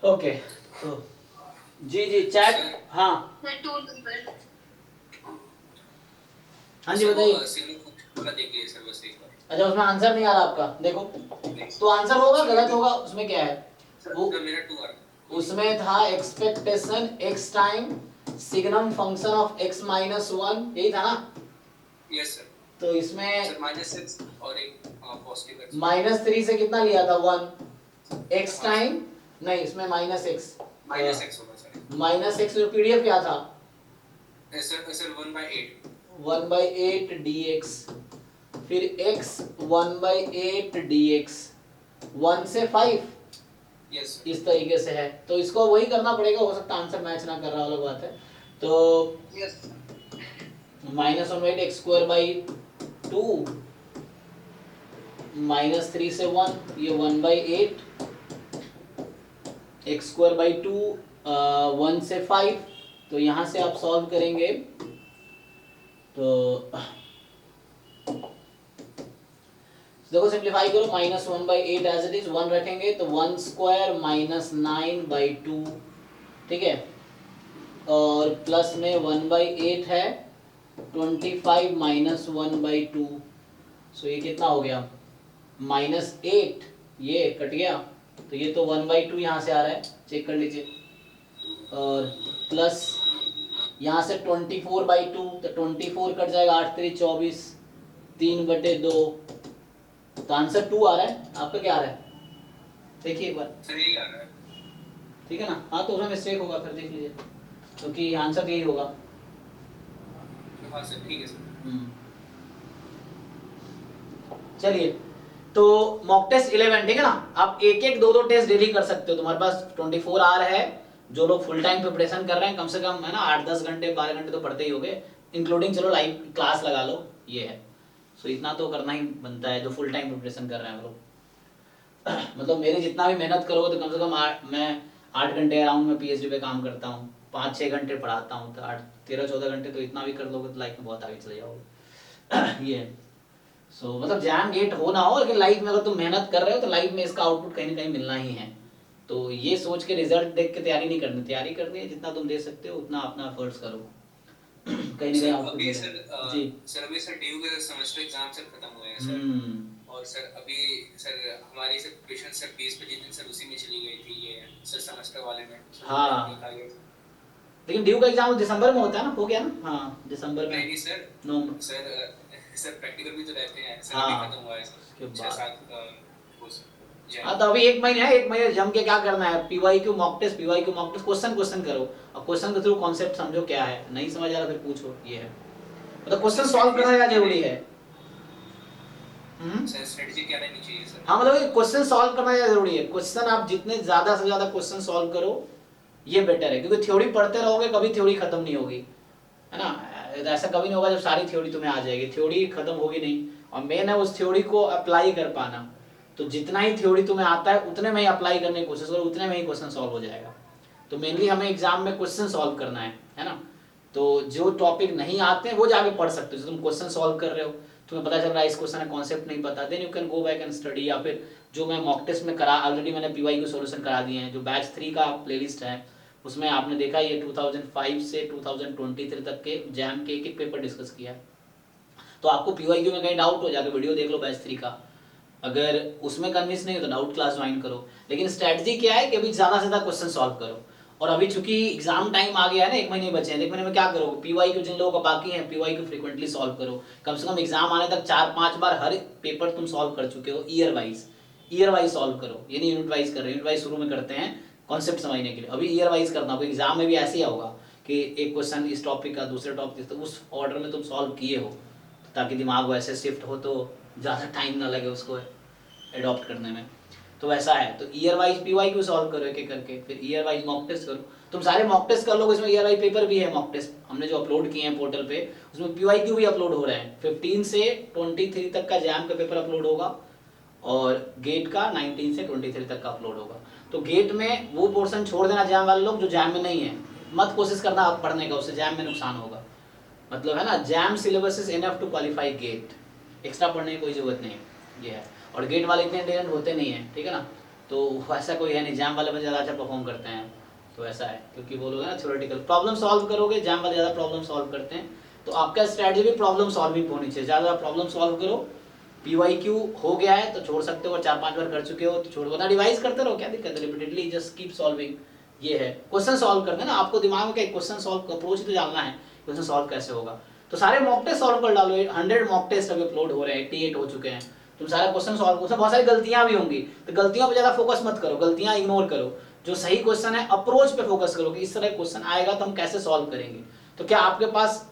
Okay तो जी जी chat. हाँ मैं 2 नंबर। हाँ जी बताइए। देखिए सर बस एक बार। अच्छा उसमें आंसर नहीं आ रहा आपका, देखो तो आंसर होगा गलत होगा, उसमें क्या है वो सर मेरा 2 आ रहा। उसमें था expectation x time signum function of x minus 1, यही था ना। Yes sir. तो इसमें सर -6 और एक पॉजिटिव x -3 से कितना लिया था 1 x टाइम, नहीं इसमें -x -x होगा सर। -x में पीडीएफ क्या था सर 1/8 1/8 dx, फिर x 1/8 dx 1 से 5 यस इस तरीके से है। तो इसको वही करना पड़ेगा, हो सकता है आंसर मैच ना कर रहा अलग बात है। तो यस -1/x² 2 -3 से 1, ये 1/8 x²/2 1 से 5। तो यहाँ से आप सॉल्व करेंगे तो देखो सिंप्लीफाई करो, -1/8 एज इट इज 1 रखेंगे तो 1² -9/2, ठीक है, और प्लस में 1/8 है 25 -1/2, सो ये कितना हो गया -8, ये कट गया तो ये तो 1/2 यहाँ से आ रहा है, चेक कर लीजिए, और प्लस यहाँ से 24/2 तो 24 कट जाएगा, 8 3 24, 3/2, तो आंसर 2 आ रहा है। आपका क्या आ रहा है देखिए एक बार, सर यही आ रहा है। ठीक है ना। हाँ तो उसमें मिस्टेक होगा, फिर देख लीजिए क्योंकि आंसर यही होगा। हाँ सर ठीक है सर। चलिए तो मॉक टेस्ट 11, ठीक है ना। आप एक एक दो दो टेस्ट डेली कर सकते हो, तुम्हारे पास 24 आवर है। जो लोग फुल टाइम प्रिपरेशन कर रहे हैं कम से कम है ना 8-10 घंटे 12 घंटे तो पढ़ते ही होंगे, इंक्लूडिंग चलो लाइव क्लास लगा लो, ये है। सो इतना तो करना ही बनता है जो फुल टाइम प्रिपरेशन कर रहे हैं लोग। मतलब मेरे जितना भी मेहनत करोगे तो कम से कम मैं 8 घंटे अराउंड में पीएचडी पे काम करता हूँ, 5-6 घंटे पढ़ाता हूँ, तो 13-14 घंटे तो इतना भी कर लोगे तो लाइफ में बहुत आगे चले जाओगे। ये सो मतलब जैम गेट हो ना हो, लेकिन लाइफ में अगर तुम मेहनत कर रहे हो तो लाइफ में इसका आउटपुट कहीं ना कहीं मिलना ही है। तो ये सोच के रिजल्ट देख के तैयारी नहीं करनी, तैयारी करनी है जितना तुम दे सकते हो उतना अपना एफर्ट्स करो। कहीं ना कहीं आउटपुट मिलेगा। जी सर अभी सर ड्यू के सेमेस्टर एग्जाम सर खत्म हुए हैं सर, और सर अभी सर हमारी सर प्रिपरेशन सर 20-25 दिन सर उसी में चली गई थी ये सर सेमेस्टर वाले में। हाँ लेकिन ड्यू का एग्जाम दिसंबर में होता है ना, हो गया ना। हाँ दिसंबर में। नहीं सर नवंबर सर प्रैक्टिकल भी तो रहते हैं सर, हाँ, अभी खत्म हुआ है सर 6-7 हाँ तो अभी एक महीने है, एक महीने जम के क्या करना है, PYQ mock test, PYQ mock test, question करो और क्वेश्चन के थ्रू कॉन्सेप्ट समझो क्या है, नहीं समझ आ रहा फिर पूछो, ये है। मतलब क्वेश्चन सॉल्व करना क्या जरूरी है। सर स्ट्रेटजी क्या रहनी चाहिए सर। हाँ मतलब क्वेश्चन सॉल्व करना क्या जरूरी है, क्वेश्चन आप जितने ज्यादा से ज्यादा क्वेश्चन सॉल्व करो ये बेटर है, क्योंकि थ्योरी पढ़ते रहोगे कभी थ्योरी खत्म नहीं होगी, है ना। ऐसा कभी नहीं होगा जब सारी थ्योरी तुम्हें आ जाएगी, थ्योरी खत्म होगी नहीं, और मेन है उस थ्योरी को अप्लाई कर पाना। तो जितना ही थ्योरी तुम्हें आता है उतने में ही अप्लाई करने की कोशिश करो, उतने में ही क्वेश्चन सॉल्व हो जाएगा। तो मेनली हमें एग्जाम में क्वेश्चन सॉल्व करना है ना। तो जो टॉपिक नहीं आते हैं वो जाके पढ़ सकते हो, जो तुम क्वेश्चन सॉल्व कर रहे हो तुम्हें पता चल रहा है इस क्वेश्चन का कॉन्सेप्ट नहीं पता, then you can go back and study, या फिर जो मैं मॉक टेस्ट में करा ऑलरेडी मैंने पीवाई को सॉल्यूशन करा दिए हैं, जो बैच 3 का प्लेलिस्ट है उसमें आपने देखा ये 2005 से 2023 तक के जैम के एक एक पेपर डिस्कस किया है। तो आपको पीवाईक्यू में कहीं डाउट हो जाके वीडियो देख लो बैच 3 का, अगर उसमें कन्विंस नहीं हो तो डाउट क्लास ज्वाइन करो। लेकिन स्ट्रेटजी क्या है कि अभी ज़्यादा से ज़्यादा क्वेश्चन सॉल्व करो, और अभी चूंकि एग्जाम टाइम आ गया है ना, 1 महीने बचे हैं, 1 महीने में क्या करोगे, पीवाईक्यू जिन लोगों का बाकी है पीवाईक्यू फ्रीक्वेंटली सॉल्व करो, कम से कम एग्जाम आने तक 4-5 बार हर पेपर तुम सॉल्व कर चुके हो, ईयर वाइज सॉल्व करो, ये नहीं यूनिट वाइज कर रहे, यूनिट वाइज शुरू में करते हैं कॉन्सेप्ट समझने के लिए, अभी ईयर वाइज करना होगा। एग्जाम में भी ऐसे ही होगा कि एक क्वेश्चन इस टॉपिक का दूसरे टॉपिक, तो उस ऑर्डर में तुम सॉल्व किए हो ताकि दिमाग वैसे शिफ्ट हो तो ज़्यादा टाइम ना लगे उसको एडॉप्ट करने में। तो वैसा है, तो ईयर वाइज पीवाईक्यू सॉल्व करो एक एक करके, फिर ईयर वाइज मॉक टेस्ट करो। तुम सारे मॉक टेस्ट कर लोगे, इसमें ईयर वाइज पेपर भी है, मॉक टेस्ट हमने जो अपलोड किए हैं पोर्टल पे उसमें पीवाईक्यू भी अपलोड हो रहे हैं। 15 से 23 तक का जैम का पेपर अपलोड होगा और गेट का 19 से 23 तक का अपलोड होगा। तो गेट में वो पोर्शन छोड़ देना जैम वाले लोग जो जैम में नहीं है, मत कोशिश करना आप पढ़ने का, उससे जैम में नुकसान होगा। मतलब है ना, JAM syllabus is enough to qualify GATE, extra पढ़ने की कोई जरूरत नहीं है, ये है। और गेट वाले इतने इंटेलिजेंट होते नहीं है, ठीक है ना। तो ऐसा कोई है नहीं, जैम वाले बच्चे ज़्यादा अच्छा परफॉर्म करते हैं, तो ऐसा है, क्योंकि वो लोग ना थ्योरेटिकल प्रॉब्लम सॉल्व करोगे, जैम वाले ज़्यादा प्रॉब्लम सॉल्व करते हैं। तो आपका स्ट्रैटेजी भी प्रॉब्लम सॉल्विंग होनी चाहिए, ज़्यादा प्रॉब्लम सॉल्व करो। PYQ हो गया है तो छोड़ सकते हो, 4-5 बार कर चुके हो तो छोड़ दो, रिवाइज करते रहो, क्या दिक्कत है, रिपीटेडली जस्ट कीप सॉल्विंग। ये है क्वेश्चन सॉल्व करना ना, आपको दिमाग में क्या क्वेश्चन सॉल्व अप्रोच ही तो जानना है, क्वेश्चन सॉल्व कैसे होगा। तो सारे मॉक टेस्ट सॉल्व कर डालो, 100 मॉक टेस्ट अभी अपलोड हो रहे हैं, 88 हो चुके हैं, तुम सारा क्वेश्चन सॉल्व, उसमें बहुत सारी गलतियां भी होंगी, तो गलतियों पे ज्यादा फोकस मत करो, गलतियां इग्नोर करो, जो सही क्वेश्चन है अप्रोच पे फोकस करो कि इस तरह क्वेश्चन आएगा तो हम कैसे सॉल्व करेंगे। तो क्या आपके पास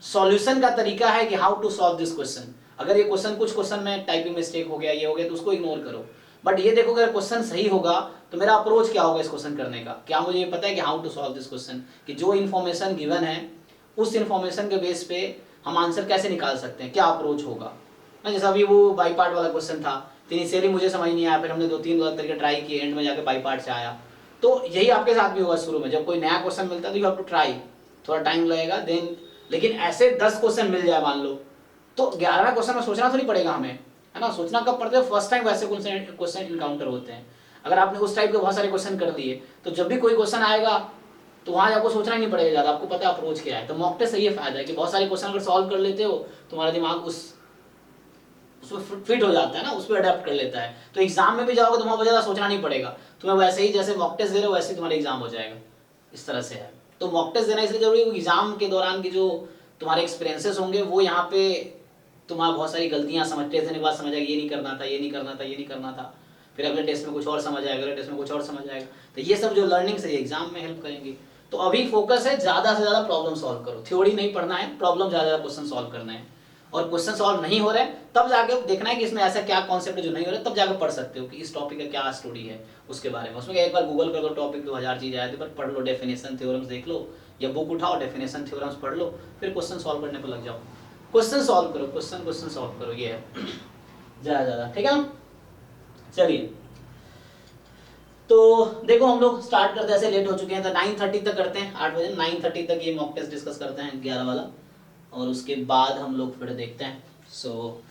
सॉल्यूशन का तरीका है कि how to solve this question. अगर ये क्वेश्चन कुछ क्वेश्चन में टाइपिंग मिस्टेक हो गया, ये हो गया, तो उसको इग्नोर करो, बट ये देखो अगर क्वेश्चन सही होगा तो मेरा अप्रोच क्या होगा इस क्वेश्चन करने का, क्या मुझे ये पता है कि how to solve this question, कि जो इन्फॉर्मेशन गिवन है उस इन्फॉर्मेशन के बेस पे हम आंसर कैसे निकाल सकते हैं, क्या अप्रोच होगा ना। जैसे अभी वो बाई पार्ट वाला क्वेश्चन था, तो इनिशियली मुझे समझ नहीं आया, फिर हमने 2-3 गलत तरीके ट्राई किए, एंड में जाके बाई पार्ट से आया। तो यही आपके साथ भी होगा, शुरू में जब कोई नया क्वेश्चन मिलता है तो यू हैव टू ट्राई, थोड़ा टाइम लगेगा देन, लेकिन ऐसे 10 क्वेश्चन मिल जाए मान लो, तो 11वें क्वेश्चन में सोचना थोड़ी पड़ेगा हमें, है ना। सोचना कब पड़ता है, फर्स्ट टाइम वैसे क्वेश्चन इनकाउंटर होते हैं। अगर आपने उस टाइप के बहुत सारे क्वेश्चन कर दिए तो जब भी कोई क्वेश्चन आएगा तो वहां आपको सोचना ही नहीं पड़ेगा ज़्यादा, आपको पता है अप्रोच क्या है। तो मॉक टेस्ट से ये फायदा है कि बहुत सारे क्वेश्चन अगर सॉल्व कर लेते हो तुम्हारा दिमाग उसमें फिट हो जाता है ना, उस पर अडेप्ट कर लेता है। तो एग्जाम में भी जाओगे तो वहां ज़्यादा सोचना नहीं पड़ेगा, तुम्हें वैसे ही जैसे मॉक टेस्ट दे रहे हो वैसे ही तुम्हारा एग्जाम हो जाएगा, इस तरह से है। तो मॉक टेस्ट देना इसलिए जरूरी है, एग्जाम के दौरान की जो तुम्हारे एक्सपीरियंसेस होंगे वो यहाँ पे तुम्हारा बहुत सारी गलतियां समझते थे, बात समझ आएगी, ये नहीं करना था, ये नहीं करना था, ये नहीं करना था, फिर अगले टेस्ट में कुछ और समझ आएगा, अगले टेस्ट में कुछ और समझ आएगा। तो ये सब जो लर्निंग से एग्जाम में हेल्प करेंगे। तो अभी फोकस है ज़्यादा से ज़्यादा प्रॉब्लम सॉल्व करो, थ्योरी नहीं पढ़ना है, प्रॉब्लम ज़्यादा क्वेश्चन सॉल्व करना है। और क्वेश्चन सॉल्व नहीं हो रहे तब जाके देखना है कि इसमें ऐसा क्या कॉन्सेप्ट है जो नहीं हो रहा, तब जाकर पढ़ सकते हो कि इस टॉपिक का क्या स्टोरी है उसके बारे में। उसमें एक बार गूगल कर लो टॉपिक, 2000 चीज़ आए थे, पर पढ़ लो, डेफिनेशन थ्योरम्स देख लो, या बुक उठाओ डेफिनेशन थ्योरम्स पढ़ लो, फिर क्वेश्चन सॉल्व करने पर लग जाओ। क्वेश्चन सॉल्व करो, क्वेश्चन सॉल्व करो, ये है ज़्यादा, ठीक है ना। चलिए तो देखो हम लोग स्टार्ट करते हैं, ऐसे लेट हो चुके हैं तो 9:30 तक करते हैं, 8 बजे 9:30 तक ये मॉक टेस्ट डिस्कस करते हैं 11 वाला, और उसके बाद हम लोग फिर देखते हैं। सो